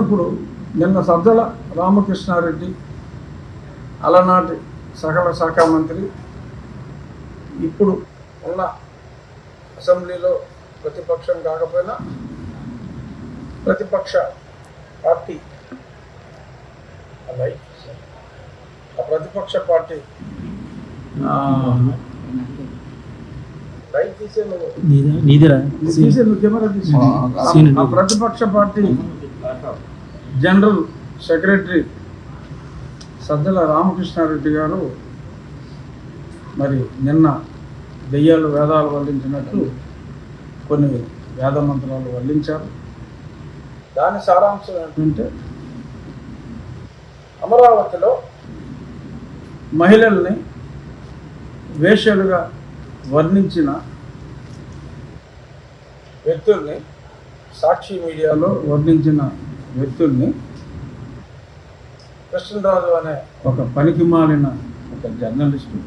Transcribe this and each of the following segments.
ఇప్పుడు నిన్న సజ్జల రామకృష్ణారెడ్డి అలనాటి సకల శాఖ మంత్రి, ఇప్పుడు ఉన్న అసెంబ్లీలో ప్రతిపక్షం కాకపోయినా ప్రతిపక్ష పార్టీ ఆ ప్రతిపక్ష పార్టీ ప్రతిపక్ష party general secretary Sajjala Ramakrishna Reddy గారు మరి నిన్న దెయ్యాలు వేదాలు వల్లించినట్టు కొన్ని వేద మంత్రాలు వల్లించారు. దాని సారాంశం ఏంటంటే, అమరావతిలో మహిళల్ని వేశ్యలుగా వర్ణించిన వ్యక్తుల్ని, సాక్షి మీడియాలో వర్ణించిన వ్యక్తుల్ని కృష్ణరాజు అనే ఒక పనికిమాలిన ఒక జర్నలిస్టు,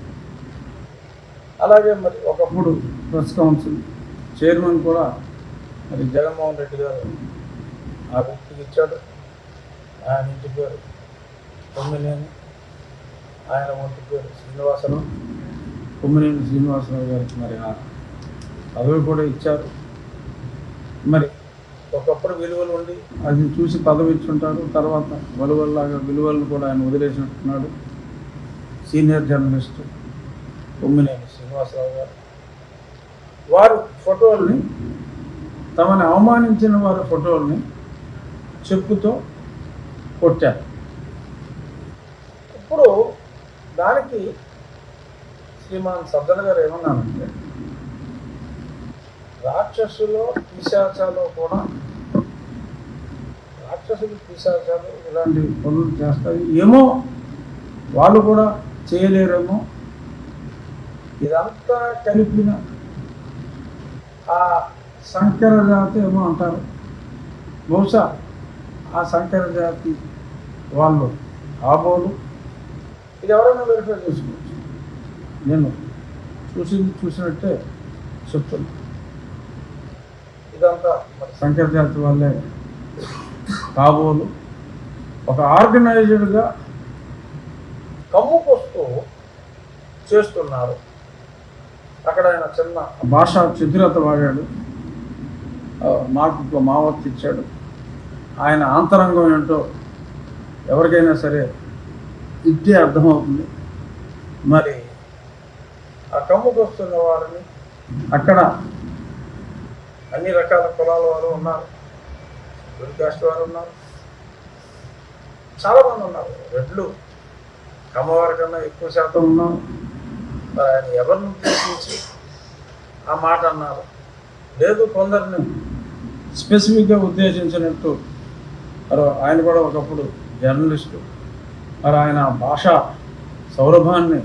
అలాగే మరి ఒకప్పుడు ప్రెస్ కౌన్సిల్ చైర్మన్ కూడా మరి జగన్మోహన్ రెడ్డి గారు ఆ వ్యక్తికి ఇచ్చాడు. ఆయన ఇంటి పేరు కొమ్మినేని, ఆయన ఒంటి పేరు శ్రీనివాసరావు, కొమ్మినేని శ్రీనివాసరావు గారికి మరి ఆ పదవి కూడా ఇచ్చారు. మరి ఒకప్పుడు విలువలు ఉండి అది చూసి పదవి ఇచ్చుంటారు, తర్వాత వలువల్లాగా విలువలను కూడా ఆయన వదిలేసినట్టున్నాడు. సీనియర్ జర్నలిస్టు కొమ్మినేని శ్రీనివాసరావు గారు వారు ఫోటోల్ని, తమని అవమానించిన వారి ఫోటోల్ని చెప్పుతో కొట్టారు. ఇప్పుడు దానికి శ్రీమాన్ సజ్జల గారు ఏమన్నారంటే, రాక్షసులు పిశాచాలు కూడా, రాక్షసులు పిశాచాలు ఇలాంటి పనులు చేస్తాయి ఏమో, వాళ్ళు కూడా చేయలేరేమో, ఇదంతా కలిపిన ఆ సంకర జాతి ఏమో అంటారు. బహుశా ఆ సంకర జాతి వాళ్ళు ఆబోలు. ఇది ఎవరైనా వెరిఫై చేసుకోవచ్చు. నేను చూసినట్టే చెప్తున్నా. ఇదంతా మరి సంకర జాతి వాళ్ళే కాబోలు ఒక ఆర్గనైజ్డ్గా కమ్ముకొస్తూ చేస్తున్నారు. అక్కడ ఆయన చిన్న భాషా చిద్రత వాడాడు, మాకు మావత్తు ఇచ్చాడు. ఆయన ఆంతరంగం ఏంటో ఎవరికైనా సరే ఇట్టే అర్థమవుతుంది. మరి ఆ కమ్ముకొస్తున్న వారిని అక్కడ అన్ని రకాల కులాల వారు ఉన్నారు, కాస్ట్ వారు ఉన్నారు, చాలామంది ఉన్నారు. రెడ్లు కమ్మవారి కన్నా ఎక్కువ శాతం ఉన్నారు. మరి ఆయన ఎవరిని ఉద్దేశించి ఆ మాట అన్నారు? లేదు, కొందరిని స్పెసిఫిక్గా ఉద్దేశించినట్టు. మరి ఆయన కూడా ఒకప్పుడు జర్నలిస్టు. మరి ఆయన భాషా సౌరభాన్ని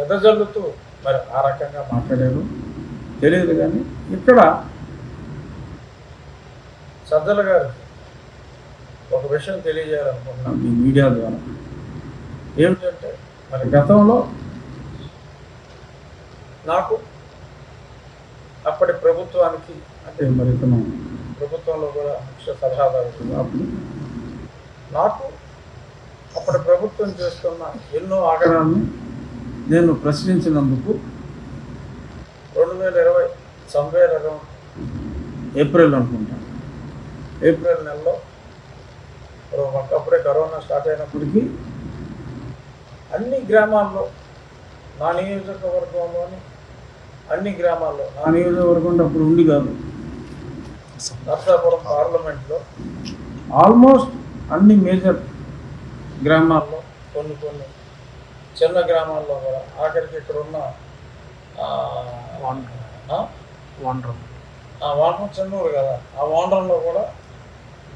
ఎదజల్లుతూ మరి ఆ రకంగా మాట్లాడారు తెలియదు. కానీ ఇక్కడ సజ్జల గారు ఒక విషయం తెలియజేయాలనుకుంటున్నాను మీ మీడియా ద్వారా. ఏమిటంటే, మరి గతంలో నాకు అప్పటి ప్రభుత్వానికి, అంటే మరి ఇతను ప్రభుత్వంలో కూడా ముఖ్య సలహాదారు, అప్పుడు నాకు అప్పటి ప్రభుత్వం చేస్తున్న ఎన్నో ఆగడాలను నేను ప్రశ్నించినందుకు 2020 సంవేర్ అరౌండ్ ఏప్రిల్ అనుకుంటాను, ఏప్రిల్ నెలలో అప్పుడే కరోనా స్టార్ట్ అయినప్పటికీ అన్ని గ్రామాల్లో, నా నియోజకవర్గంలోని అన్ని గ్రామాల్లో, నా నియోజకవర్గం అప్పుడు ఉండి కాదు, నర్సాపురం పార్లమెంట్లో ఆల్మోస్ట్ అన్ని మేజర్ గ్రామాల్లో, కొన్ని చిన్న గ్రామాల్లో కూడా, ఆఖరికి ఇక్కడ ఉన్న వాండ్రం చెన్నూరు కదా, ఆ వాండ్రంలో కూడా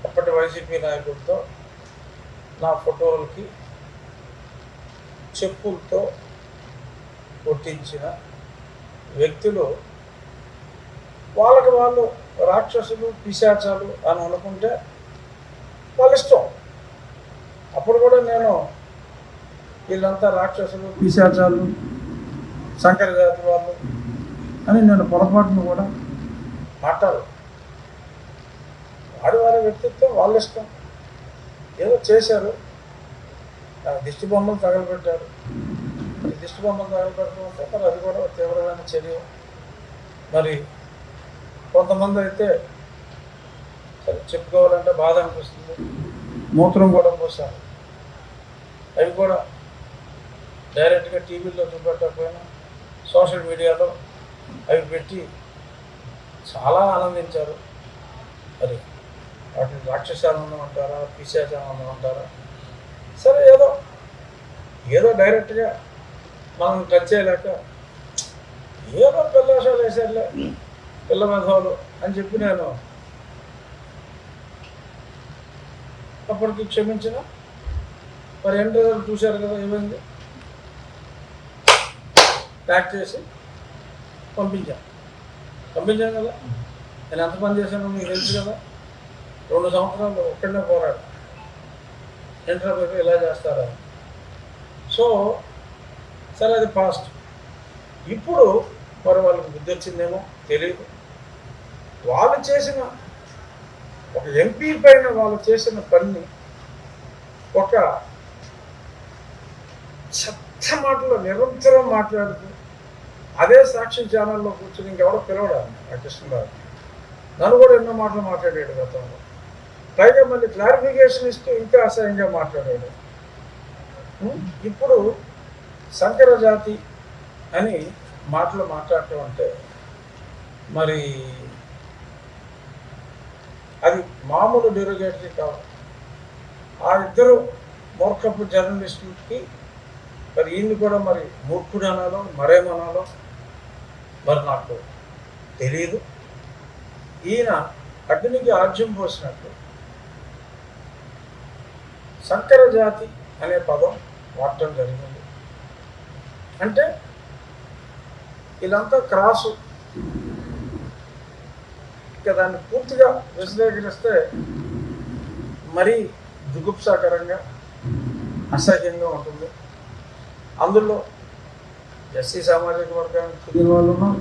అప్పటి వైసీపీ నాయకులతో నా ఫోటోలకి చెప్పులతో కొట్టించిన వ్యక్తులు వాళ్ళకి వాళ్ళు రాక్షసులు పిశాచాలు అని అనుకుంటే వాళ్ళ ఇష్టం. అప్పుడు కూడా నేను వీళ్ళంతా రాక్షసులు పిశాచాలు సంకర జాతి వాళ్ళు అని నేను పొరపాటును కూడా మాట్లాడు. అది వాళ్ళ వ్యక్తిత్వం, వాళ్ళ ఇష్టం. ఏదో చేశారు, దిష్టి బొమ్మలు తగలబెట్టారు. మరి దిష్టి బొమ్మలు తగలబెట్టడం అంటే మరి అది కూడా తీవ్రమైన చర్య. మరి కొంతమంది అయితే సరే చెప్పుకోవాలంటే బాధ అనిపిస్తుంది, మూత్రం కూడా పోసారు. అవి కూడా డైరెక్ట్గా టీవీలో చూపెట్టకపోయినా సోషల్ మీడియాలో అవి పెట్టి చాలా ఆనందించారు. మరి వాటిని రాక్షసానందం అంటారా, పిశాచానందం అంటారా, సరే ఏదో డైరెక్ట్గా మనం టచ్ చేయలేక ఏదో పిల్లవేషాలు వేసారులే, పిల్ల మెధవాలు అని చెప్పి నేను అప్పటికి క్షమించిన. మరి ఎండ్ రిజల్ట్ చూశారు కదా, ఏమైంది? ప్యాక్ చేసి పంపించాను కదా. నేను ఎంత పని చేశానో మీకు తెలుసు కదా. 2 సంవత్సరాలు ఒక్కడనే పోరాడు, ఇంటర్వ్యూ ఇలా చేస్తారా. సో సరే, అది పాస్ట్. ఇప్పుడు మరి వాళ్ళకి బుద్ధి వచ్చిందేమో తెలియదు. వాళ్ళు చేసిన ఒక ఎంపీ పైన వాళ్ళు చేసిన పని ఒక చెత్త మాటలు నిరంతరం మాట్లాడుతూ అదే సాక్షి ఛానల్లో కూర్చొని ఇంకెవడో పిలవడాలి ఆ కృష్ణరాజు. నన్ను కూడా ఎన్నో మాటలు మాట్లాడాడు గతంలో. పైగా మళ్ళీ క్లారిఫికేషన్ ఇస్తూ ఇంకా అసహ్యంగా మాట్లాడాడు. ఇప్పుడు సంకర జాతి అని మాటలు మాట్లాడటం అంటే మరి అది మామూలు డెరోగేటరీ కాదు. ఆ ఇద్దరు మూర్ఖపు జర్నలిస్టులకి మరి ఈయన్ని కూడా మరి మూర్ఖుడు అనాలో మరేమనాలో మరి నాకు తెలియదు. ఈయన అగ్నికి ఆజ్యం పోసినట్టు సంకర జాతి అనే పదం వాడటం జరిగింది. అంటే వీళ్ళంతా క్రాసు. ఇక దాన్ని పూర్తిగా విశ్లేషిస్తే మరీ జుగుప్సాకరంగా అసహ్యంగా ఉంటుంది. అందులో ఎస్సీ సామాజిక వర్గానికి చెందిన వాళ్ళు ఉన్నారు,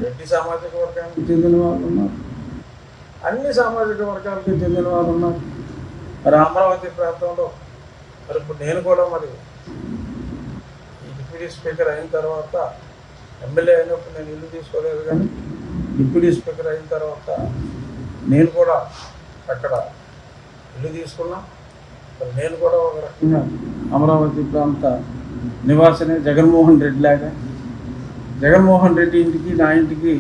రెడ్డి సామాజిక వర్గానికి చెందిన వాళ్ళు ఉన్నారు, అన్ని సామాజిక వర్గాలకి చెందిన వాళ్ళు ఉన్నారు. మరి అమరావతి ప్రాంతంలో మరి ఇప్పుడు నేను కూడా మరి ఈ డిప్యూటీ స్పీకర్ అయిన తర్వాత, ఎమ్మెల్యే అయినప్పుడు నేను ఇల్లు తీసుకోలేదు, కానీ డిప్యూటీ స్పీకర్ అయిన తర్వాత నేను కూడా అక్కడ ఇల్లు తీసుకున్నా. మరి నేను కూడా ఒక రకంగా అమరావతి ప్రాంత నివాసనే. జగన్మోహన్ రెడ్డి లాగా జగన్మోహన్ రెడ్డి ఇంటికి నా ఇంటికి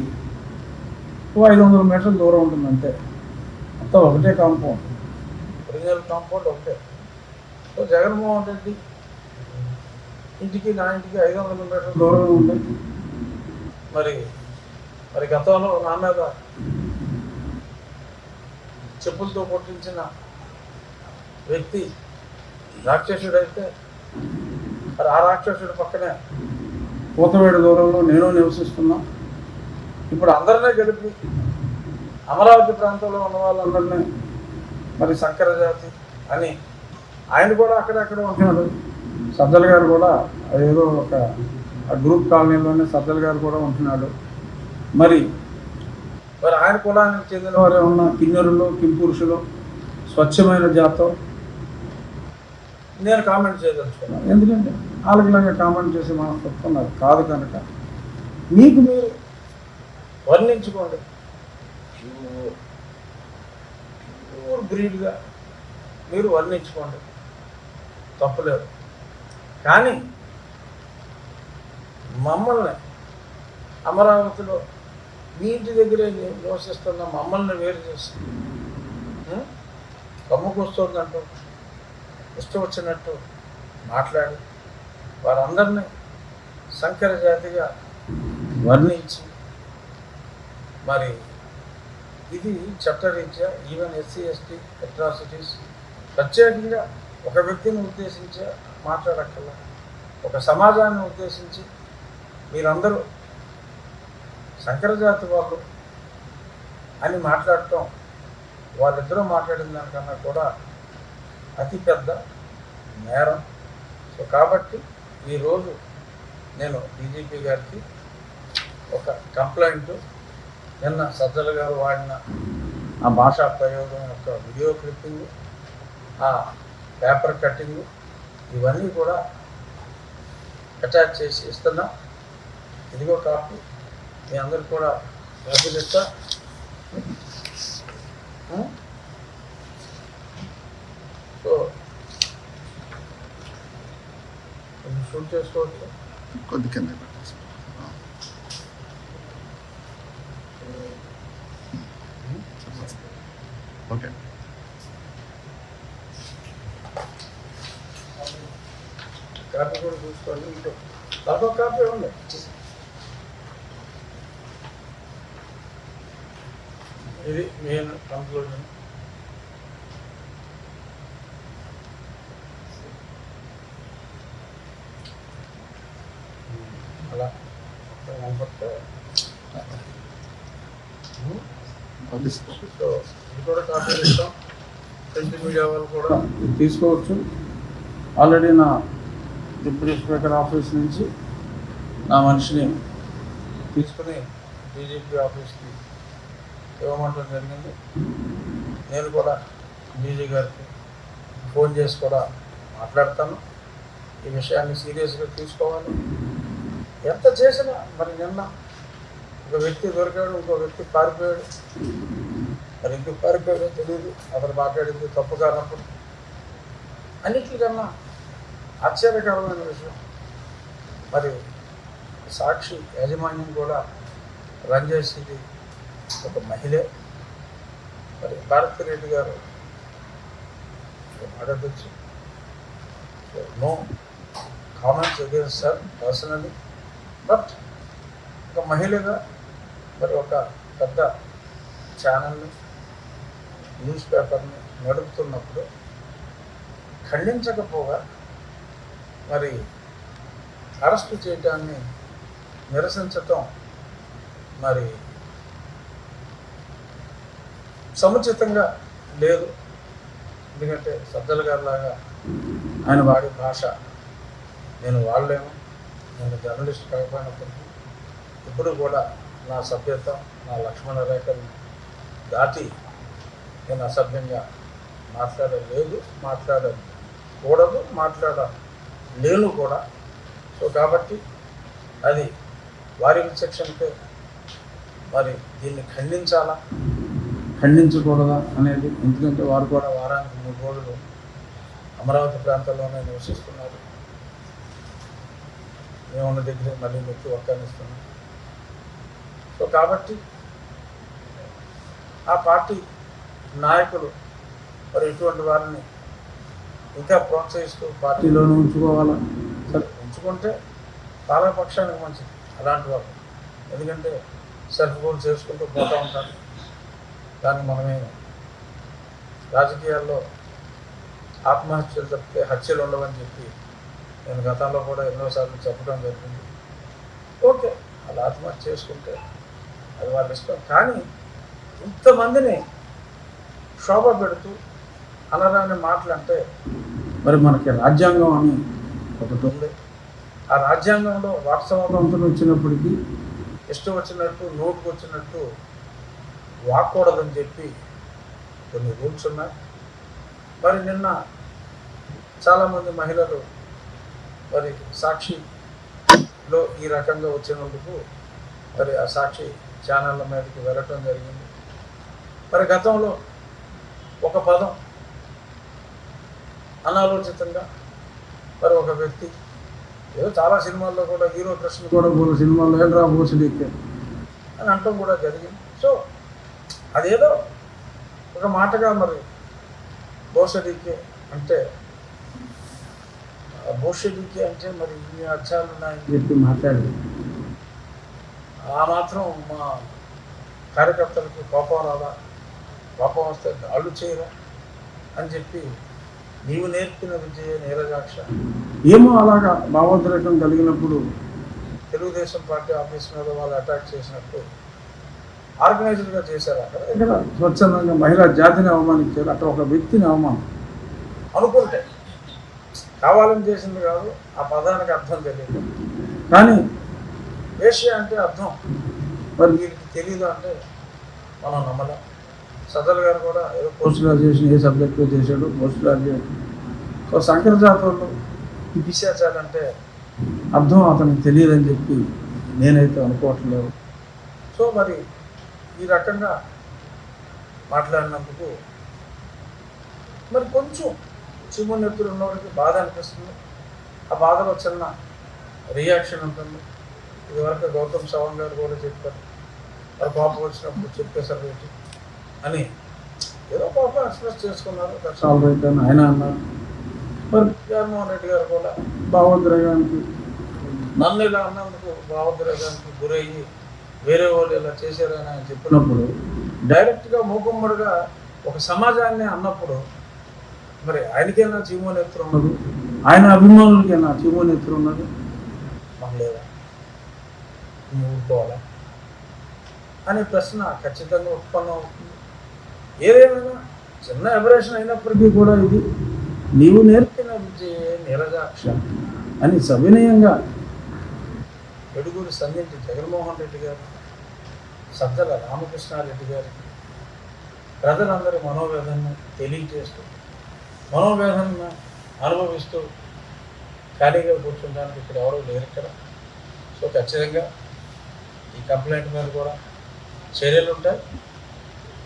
500 మీటర్ల దూరం ఉంటుంది అంతే. అంతా ఒకటే కాంపౌండ్, ఒరిజినల్ కాంపౌండ్ ఒకటే. సో జగన్మోహన్ రెడ్డి ఇంటికి నా ఇంటికి 500 మీటర్ల దూరం ఉంది. మరి గతంలో నా మీద చెప్పులతో కొట్టించిన వ్యక్తి రాక్షసుడైతే మరి ఆ రాక్షసుడి పక్కనే కూతవేడు దూరంలో నేను నివసిస్తున్నా. ఇప్పుడు అందరినీ కలిపి అమరావతి ప్రాంతంలో ఉన్న వాళ్ళందరినీ మరి సంకర జాతి అని ఆయన కూడా అక్కడక్కడ ఉంటున్నాడు. సజ్జల గారు కూడా ఏదో ఒక గ్రూప్ కాలనీలోనే సజ్జల గారు కూడా ఉంటున్నాడు. మరి ఆయన కులానికి చెందిన వారు ఉన్న కిన్నెరులు, కింపురుషులు, స్వచ్ఛమైన జాతం నేను కామెంట్ చేయదలుచుకున్నాను. ఎందుకంటే వాళ్ళకిలాగా కామెంట్ చేసి మనం చెప్తున్నారు కాదు కనుక మీకు మీరు వర్ణించుకోండి. ప్యూర్ బ్రీడ్గా మీరు వర్ణించుకోండి, తప్పులేదు. కానీ మమ్మల్ని అమరావతిలో మీ ఇంటి దగ్గరే నివసిస్తున్న మమ్మల్ని వేరు చేసి కమ్ముకొస్తుందంటూ ఇష్టం వచ్చినట్టు మాట్లాడి వారందరినీ సంకర జాతిగా వర్ణించి మరి ఇది చట్టరీత్యా ఈవెన్ ఎస్సీ ఎస్టీ అట్రాసిటీస్ ప్రత్యేకంగా ఒక వ్యక్తిని ఉద్దేశించి మాట్లాడక్కర్లా, ఒక సమాజాన్ని ఉద్దేశించి మీరందరూ సంకర జాతి వాళ్ళు అని మాట్లాడటం వాళ్ళిద్దరూ మాట్లాడిన దానికన్నా కూడా అతిపెద్ద నేరం. సో కాబట్టి ఈరోజు నేను డీజీపీ గారికి ఒక కంప్లైంట్, నిన్న సజ్జల గారు వాడిన ఆ భాషా ప్రయోగం యొక్క వీడియో క్లిప్పింగ్, ఆ పేపర్ కట్టింగ్, ఇవన్నీ కూడా అటాచ్ చేసి ఇస్తున్నా. ఇదిగో కాపీ, మీ అందరికి కూడా కాపీలు ఇస్తా. సో షూట్ చేసుకోవచ్చు. కొద్ది కింద ఓకే. కాపీ కూడా చూసుకోండి. ఇంకో దాంట్లో కాపీ ఉంది. ఇది మెయిన్ కంక్లూజన్. అలా పంపిస్తే సో ఇది కూడా కాపీలు ఇస్తాం. ప్రింట్ మీడియా వాళ్ళు కూడా తీసుకోవచ్చు. ఆల్రెడీ నా డిప్యూటీ స్పీకర్ ఆఫీస్ నుంచి నా మనిషిని తీసుకుని బీజేపీ ఆఫీస్కి ఇవ్వమంటం జరిగింది. నేను కూడా డీజీ గారికి ఫోన్ చేసి కూడా మాట్లాడతాను. ఈ విషయాన్ని సీరియస్గా తీసుకోవాలి. ఎంత చేసినా మరి నిన్న ఒక వ్యక్తి దొరికాడు, ఇంకో వ్యక్తి పారిపోయాడు. మరి ఎందుకు పారిపోయాడో తెలియదు. అతను మాట్లాడింది తప్పు కానప్పుడు. అన్నిటికన్నా ఆశ్చర్యకరమైన విషయం, మరి సాక్షి యాజమాన్యం కూడా రన్ చేసేది ఒక మహిళే. మరి భారతిరెడ్డి గారు అడగచ్చు. No comments against sir personally, but ఒక మహిళగా మరి ఒక పెద్ద ఛానల్ని, న్యూస్ పేపర్ని నడుపుతున్నప్పుడు ఖండించకపోగా మరి అరెస్టు చేయటాన్ని నిరసించటం మరి సముచితంగా లేదు. ఎందుకంటే సజ్జల గారిలాగా ఆయన వాడి భాష నేను వాడలేము. నేను జర్నలిస్ట్ కాకపోయినప్పటికీ ఇప్పుడు కూడా నా సభ్యత, నా లక్ష్మణ రేఖను దాటి నేను అసభ్యంగా మాట్లాడలేదు, మాట్లాడకూడదు, మాట్లాడలేను కూడా. సో కాబట్టి అది వారి విచక్షణకే మరి దీన్ని ఖండించాలా, ఖండించకూడదా అనేది. ఎందుకంటే వారు కూడా వారానికి 3 రోజులు అమరావతి ప్రాంతంలోనే నివసిస్తున్నారు. మేమున్న దగ్గరే మళ్ళీ నెత్తి ఒక్కనిస్తున్నాం. సో కాబట్టి ఆ పార్టీ నాయకులు మరి ఇటువంటి వారిని ఇంకా ప్రోత్సహిస్తూ పార్టీలోనే ఉంచుకోవాలా. సరే ఉంచుకుంటే పాలకపక్షానికి మంచిది అలాంటి వాళ్ళు. ఎందుకంటే సెల్ఫ్ గోల్ చేసుకుంటూ పోతూ ఉంటారు. దాన్ని మనమే రాజకీయాల్లో ఆత్మహత్యలు తప్పితే హత్యలు ఉండవని చెప్పి నేను గతంలో కూడా ఎన్నోసార్లు చెప్పడం జరిగింది. ఓకే, వాళ్ళు ఆత్మహత్య చేసుకుంటే అది వాళ్ళ ఇష్టం. కానీ ఇంతమందిని శోభ పెడుతూ అనరాని మాటలు అంటే మరి మనకి రాజ్యాంగం అని ఒకటి ఉంది. ఆ రాజ్యాంగంలో వాక్సమతంతులు వచ్చినప్పటికీ ఇష్టం వచ్చినట్టు, నోటుకు వచ్చినట్టు వాక్కూడదని చెప్పి కొన్ని రూల్స్ ఉన్నాయి. మరి నిన్న చాలామంది మహిళలు మరి సాక్షిలో ఈ రకంగా వచ్చినందుకు మరి ఆ సాక్షి ఛానళ్ళ మీదకి వెళ్ళటం జరిగింది. మరి గతంలో ఒక పదం అనాలోచితంగా మరి ఒక వ్యక్తి ఏదో చాలా సినిమాల్లో కూడా హీరో కృష్ణ కూడా సినిమాల్లో ఏంట్రా బోసుడీకే అని అంటాం కూడా జరిగింది. సో అదేదో ఒక మాటగా మరి బోసడీకే అంటే బోషడీకే అంటే మరి ఇన్ని అర్థాలు ఉన్నాయని చెప్పి మాట్లాడి ఆ మాత్రం మా కార్యకర్తలకు కోపం రాదా, కోపం వస్తే గాళ్ళు చేయరా అని చెప్పి నీవు నేర్పిన విజయ నీరజాక్ష ఏమో అలాగా భావోద్రేకం కలిగినప్పుడు తెలుగుదేశం పార్టీ ఆఫీస్ మీద వాళ్ళు అటాక్ చేసినట్టు ఆర్గనైజ్డ్గా చేశారు. ఇక్కడ స్వచ్ఛందంగా మహిళా జాతిని అవమానించారు. అక్కడ ఒక వ్యక్తిని అవమానం అనుకుంటే కావాలని చేసింది కాదు. ఆ పదానికి అర్థం తెలియదు. కానీ వేశ్య అంటే అర్థం మరి వీరికి తెలీదు అంటే మనం నమ్మలేం. సజ్జల గారు కూడా ఏదో పోస్ట్ గ్రాడ్యుయేషన్ ఏ సబ్జెక్ట్లో చేశాడు, పోస్ట్ గ్రాడ్యుయేషన్. సో సంకర జాతరలో పిశాచాలంటే అర్థం అతనికి తెలియదని చెప్పి నేనైతే అనుకోవట్లేదు. సో మరి ఈ రకంగా మాట్లాడినందుకు మరి కొంచెం చిమ్మునెత్తులు ఉన్నవాడికి బాధ అనిపిస్తుంది. ఆ బాధలో చిన్న రియాక్షన్ ఉంటుంది. ఇదివరకు గౌతమ్ సవాంగ్ గారు కూడా చెప్పారు, మరి కోపం వచ్చినప్పుడు చెప్పేశారు ఏంటి అని ఏదో కోపం ఎక్స్ప్రెస్ చేసుకున్నారు. దట్స్ ఆల్ రైట్ అని ఆయన అన్నారు. మరి జగన్మోహన్ రెడ్డి గారు కూడా భావోద్రేగానికి, నన్ను ఇలా అన్నందుకు భావోద్రేగానికి గురయ్యి వేరే వాళ్ళు ఇలా చేశారని ఆయన చెప్పినప్పుడు, డైరెక్ట్గా మూకుమ్మడిగా ఒక సమాజాన్ని అన్నప్పుడు మరి ఆయనకైనా చీమోనేత్రం ఉన్నది, ఆయన అభిమానులకైనా చీమోనేత్రం ఉన్నది, మాకు లేదా ఊరుకోవాలా అనే ప్రశ్న ఖచ్చితంగా ఉత్పన్నం అవుతుంది. ఏదేమైనా చిన్న ఎబరేషన్ అయినప్పటికీ కూడా ఇది నీవు నేర్పిన విజయే నీరజాక్ష అని సవినయంగా ఎడుగురు సంధించి జగన్మోహన్ రెడ్డి గారు, సజ్జల రామకృష్ణారెడ్డి గారికి ప్రజలందరి మనోవేదనను తెలియజేస్తూ, మనోవేదనను అనుభవిస్తూ ఖాళీగా కూర్చుంటానికి ఇక్కడ ఎవరూ లేరు ఇక్కడ. సో ఖచ్చితంగా ఈ కంప్లైంట్ మీద కూడా చర్యలు ఉంటాయి.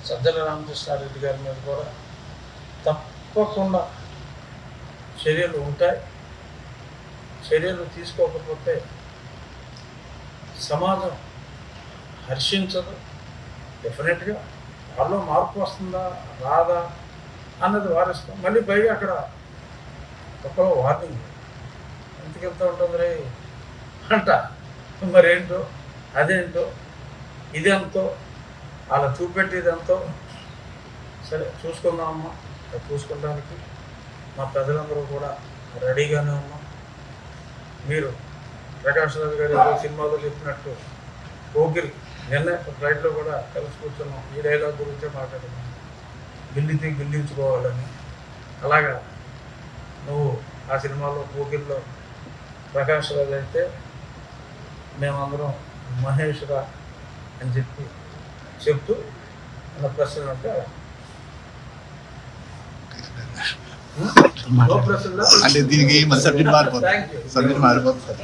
సజ్జల రామకృష్ణారెడ్డి గారి మీద కూడా తప్పకుండా చర్యలు ఉంటాయి. చర్యలు తీసుకోకపోతే సమాజం హర్షించదు. డెఫినెట్గా వాళ్ళలో మార్పు వస్తుందా రాదా అన్నది వారిస్తాం. మళ్ళీ పైగా అక్కడ ఒక వార్నింగ్ ఎంతకెంత ఉంటుంది రే అంట, మరేంటో అదేంటో ఇదెంతో అలా చూపెట్టేదంతో. సరే చూసుకుందామమ్మా, చూసుకోవడానికి మా ప్రజలందరూ కూడా రెడీగానే ఉన్నాం. మీరు ప్రకాష్ రాజు గారు ఏదో సినిమాలో చెప్పినట్టు పోగిరి నిన్న ఫ్లైట్లో కూడా కలిసి కూర్చున్నాం. ఈ డైలాగ్ గురించే మాట్లాడుతున్నాం, గిల్లితే గిల్లించుకోవాలని. అలాగా నువ్వు ఆ సినిమాలో పోగిరిలో ప్రకాష్ రాజు అయితే మేమందరం మహేష్ రా అని చెప్పి చెప్తూ అన్న ప్రశ్నలు అంటే అంటే దీనికి మన సబ్జెక్ట్ మారిపోతుంది. Thank you. సబ్జెక్ట్ మారిపోతుంది సార్.